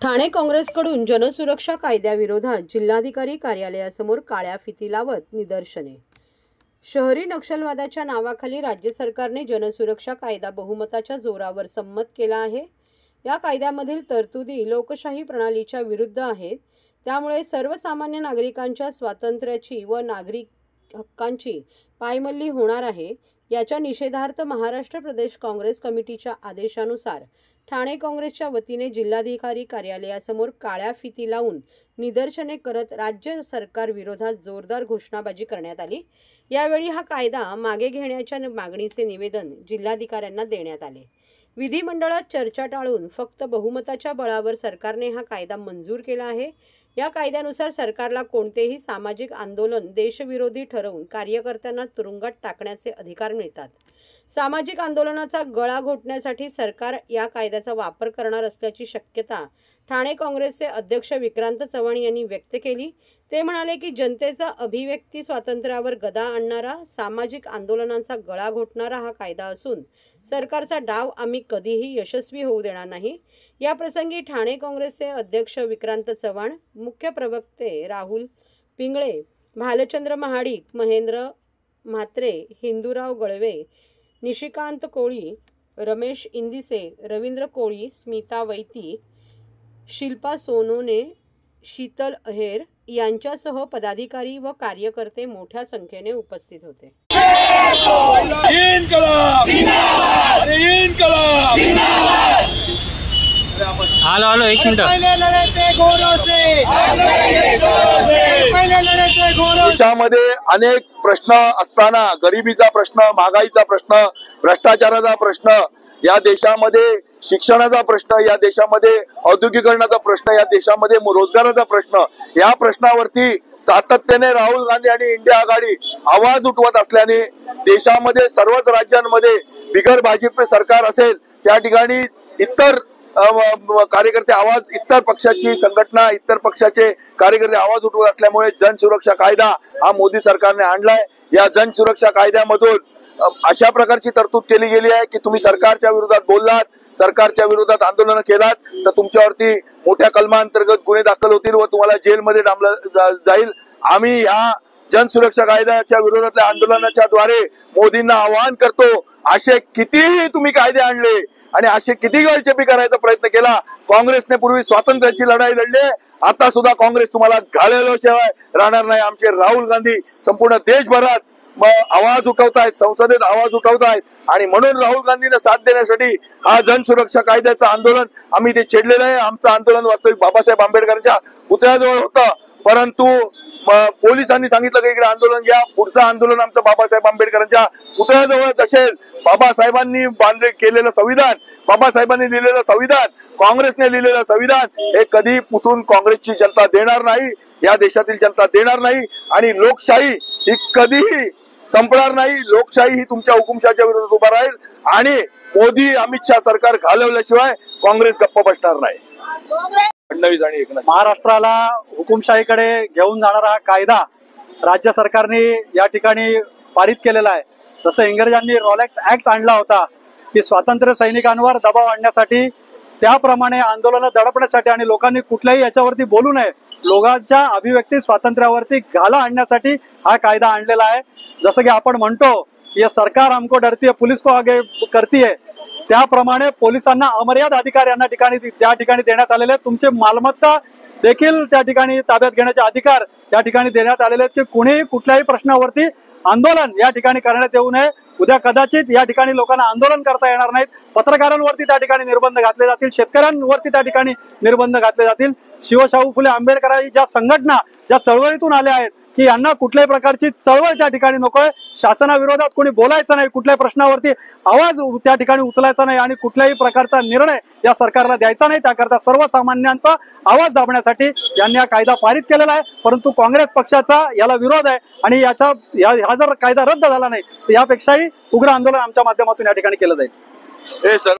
ठाणे काँग्रेसकडून जनसुरक्षा कायद्याविरोधात जिल्हाधिकारी कार्यालयासमोर काळ्या फिती लावत निदर्शने। शहरी नक्षलवादाच्या नावाखाली राज्य सरकारने जनसुरक्षा कायदा बहुमताच्या जोरावर संमत केला आहे। या कायद्यामधील तरतुदी लोकशाही प्रणालीच्या विरुद्ध आहेत। त्यामुळे सर्वसामान्य नागरिकांच्या स्वातंत्र्याची व नागरिक हक्कांची पायमल्ली होणार आहे। याच्या निषेधार्थ महाराष्ट्र प्रदेश काँग्रेस कमिटीच्या आदेशानुसार ठाणे काँग्रेसच्या वतीने जिल्हाधिकारी कार्यालयासमोर काळ्या फिती लावून निदर्शने करत राज्य सरकार विरोधात जोरदार घोषणाबाजी करण्यात आली। यावेळी हा कायदा मागे घेण्याच्या मागणीचे निवेदन जिल्हाधिकाऱ्यांना देण्यात आले। विधिमंडळात चर्चा टाळून फक्त बहुमताच्या बळावर सरकारने हा कायदा मंजूर केला आहे। या कायद्यानुसार सरकारला कोणतेही सामाजिक आंदोलन देशविरोधी ठरवून कार्यकर्त्यांना तुरुंगात टाकण्याचे अधिकार मिळतात। सामाजिक आंदोलनाचा गळा घोटण्यासाठी सरकार या कायद्याचा वापर करणार असल्याची शक्यता ठाणे काँग्रेसचे अध्यक्ष विक्रांत चव्हाण यांनी व्यक्त केली। ते म्हणाले की जनतेचा अभिव्यक्ती स्वातंत्र्यावर गदा आणणारा, सामाजिक आंदोलनांचा गळा घोटणारा हा कायदा असून सरकारचा डाव आम्ही कधीही यशस्वी होऊ देणार नाही। या प्रसंगी ठाणे काँग्रेसचे अध्यक्ष विक्रांत चव्हाण, मुख्य प्रवक्ते राहुल पिंगळे, भालचंद्र महाडिक, महेंद्र म्हात्रे, हिंदूराव गळवे, निशिकांत कोळी, रमेश इंदिसे, रवींद्र कोळी, स्मिता वैती, शिल्पा सोनोने, शीतल अहेर यांच्यासह पदाधिकारी व कार्यकर्ते मोठ्या संख्येने उपस्थित होते। हेलो एक मिनट। देशामध्ये अनेक प्रश्न असताना गरिबीचा प्रश्न, महागाईचा प्रश्न, भ्रष्टाचाराचा प्रश्न, या देशामध्ये शिक्षणाचा प्रश्न, या देशामध्ये औद्योगिकरणाचा प्रश्न, या देशामध्ये रोजगाराचा प्रश्न, या प्रश्नावरती सातत्याने राहुल गांधी आणि इंडिया आघाडी आवाज उठवत असल्याने देशामध्ये सर्वच राज्यांमध्ये बिगर भाजप सरकार असेल त्या ठिकाणी इतर कार्यकर्ते आवाज, इतर पक्षाची संघटना, इतर पक्षाचे कार्यकर्ते आवाज उठवत असल्यामुळे जनसुरक्षा कायदा हा मोदी सरकारने आणलाय। या जनसुरक्षा कायद्यामधून अशा प्रकारची तरतूद केली गेली आहे की तुम्ही सरकारच्या विरोधात बोललात, सरकारच्या विरोधात आंदोलन केलात तर तुमच्यावरती मोठ्या कलमांतर्गत गुन्हे दाखल होतील व तुम्हाला जेलमध्ये डांबलं जाईल। आम्ही या जनसुरक्षा कायद्याच्या विरोधातल्या आंदोलनाच्या द्वारे मोदींना आवाहन करतो, असे कितीही तुम्ही कायदे आणले आणि असे किती गळचेपी करायचा प्रयत्न केला, काँग्रेसने पूर्वी स्वातंत्र्याची लढाई लढली, आता सुद्धा काँग्रेस तुम्हाला घालवल्याशिवाय राहणार नाही। आमचे राहुल गांधी संपूर्ण देशभरात आवाज उठवतायत, संसदेत आवाज उठवतायत आणि म्हणून राहुल गांधींना साथ देण्यासाठी हा जनसुरक्षा कायद्याचं आंदोलन आम्ही ते छेडलेलं आहे। आमचं आंदोलन वास्तविक बाबासाहेब आंबेडकरांच्या पुतळ्याजवळ होतं, परंतु पोलिसांनी सांगितलं की इकडे आंदोलन घ्या, पुढचं आंदोलन आमचं बाबासाहेब आंबेडकरांच्या पुतळ्याजवळच असेल। बाबासाहेबांनी केलेलं संविधान, बाबासाहेबांनी लिहिलेलं संविधान, काँग्रेसने लिहिलेलं संविधान हे कधी पुसून काँग्रेसची जनता देणार नाही, या देशातील जनता देणार नाही आणि लोकशाही ही कधीही संपणार नाही। लोकशाही ही तुमच्या हुकुमशाहीच्या विरोधात उभा राहील आणि मोदी अमित शाह सरकार घालवल्याशिवाय काँग्रेस गप्प बसणार नाही। फडणवीस आणि एकनाथ महाराष्ट्राला हुकुमशाहीकडे घेऊन जाणारा हा कायदा राज्य सरकारने या ठिकाणी पारित केलेला आहे। जसं इंग्रजांनी रॉलेट ऍक्ट आणला होता की स्वातंत्र्य सैनिकांवर दबाव आणण्यासाठी, त्याप्रमाणे आंदोलन दडपण्यासाठी आणि लोकांनी कुठल्याही याच्यावरती बोलू नये, लोकांच्या अभिव्यक्ती स्वातंत्र्यावरती घाला आणण्यासाठी हा कायदा आणलेला आहे। जसं की आपण म्हणतो ये सरकार हमको डरती है, पुलिस को आगे करती है, त्याप्रमाणे पोलिसांना अमर्याद अधिकार यांना त्या ठिकाणी देण्यात आलेले आहेत। तुमचे मालमत्ता देखील त्या ठिकाणी ताब्यात घेण्याचे अधिकार त्या ठिकाणी देण्यात आलेले आहेत की कुणीही कुठल्याही प्रश्नावरती आंदोलन या ठिकाणी करण्यात येऊ नये। उद्या कदाचित या ठिकाणी लोकांना आंदोलन करता येणार नाहीत, पत्रकारांवरती त्या ठिकाणी निर्बंध घातले जातील, शेतकऱ्यांवरती त्या ठिकाणी निर्बंध घातले जातील। शिवशाहू फुले आंबेडकरांची ज्या संघटना ज्या चळवळीतून आल्या आहेत की यांना कुठल्याही प्रकारची चळवळ त्या ठिकाणी नकोय, शासनाविरोधात कोणी बोलायचं नाही, कुठल्याही प्रश्नावरती आवाज त्या ठिकाणी उचलायचा नाही आणि कुठल्याही प्रकारचा निर्णय या सरकारला द्यायचा नाही, त्याकरता सर्वसामान्यांचा आवाज दाबण्यासाठी यांनी हा कायदा पारित केलेला आहे। परंतु काँग्रेस पक्षाचा याला विरोध आहे आणि हा जर कायदा रद्द झाला नाही तर यापेक्षाही उग्र आंदोलन आमच्या माध्यमातून या ठिकाणी केलं जाईल।